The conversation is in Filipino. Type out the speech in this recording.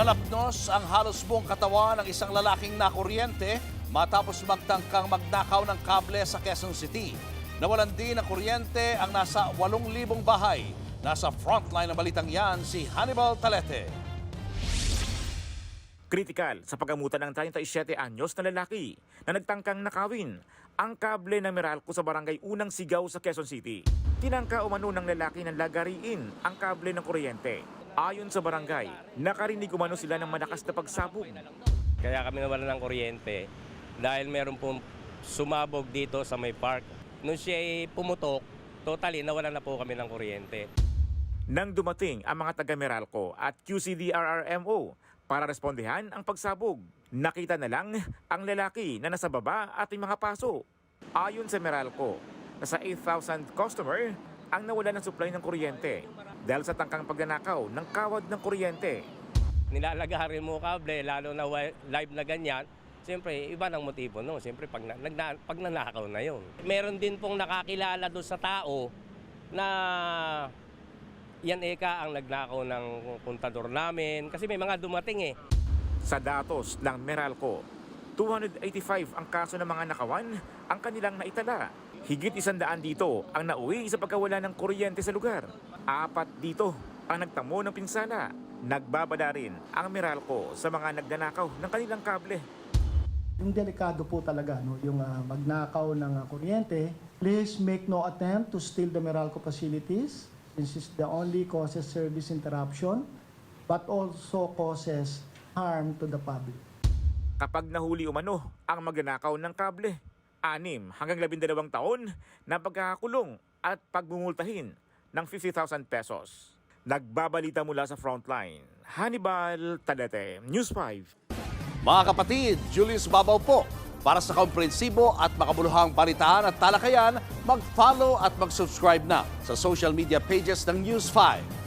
Nalapnos ang halos buong katawan ng isang lalaking nakuryente matapos magtangkang magnakaw ng kable sa Quezon City. Nawalan din ng kuryente ang nasa 8,000 bahay. Nasa frontline ng balitang yan si Hannibal Talete. Kritikal sa pagamutan ng 37 anyos na lalaki na nagtangkang nakawin ang kable ng Meralco sa barangay Unang Sigaw sa Quezon City. Tinangka umano ng lalaki ng lagariin ang kable ng kuryente. Ayon sa barangay, nakarinig umano sila ng malakas na pagsabog. Kaya kami nawalan ng kuryente dahil meron pong sumabog dito sa may park. Nung siya ay pumutok, totally nawalan na po kami ng kuryente. Nang dumating ang mga taga Meralco at QCDRRMO para respondehan ang pagsabog, nakita na lang ang lalaki na nasa baba at may mga paso. Ayon sa Meralco, nasa 8,000 customer ang nawalan ng supply ng kuryente dahil sa tangkang pagnanakaw ng kawad ng kuryente. Nilalagarin mo kable, lalo na live na ganyan, siyempre iba ng motibo no. Siyempre pag nanakaw na yun. Meron din pong nakakilala doon sa tao na yan eka ang nagnakaw ng kontador namin kasi may mga dumating eh. Sa datos ng Meralco, 285 ang kaso ng mga nakawan ang kanilang naitala. Higit 100 dito ang nauwi sa pagkawala ng kuryente sa lugar. 4 dito ang nagtamo ng pinsala. Nagbabala rin ang Meralco sa mga nagnanakaw ng kanilang kable. Yung delikado po talaga, no? Yung magnakaw ng kuryente. Please make no attempt to steal the Meralco facilities. This is the only causes service interruption, but also causes harm to the public. Kapag nahuli umano ang magnanakaw ng kable, 6 hanggang 12 taon na pagkakakulong at pagbumultahin ng 50,000 pesos. Nagbabalita mula sa frontline, Hannibal Talete, News 5. Mga kapatid, Julius Babaw po. Para sa komprehensibo at makabuluhang balitaan at talakayan, mag-follow at mag-subscribe na sa social media pages ng News 5.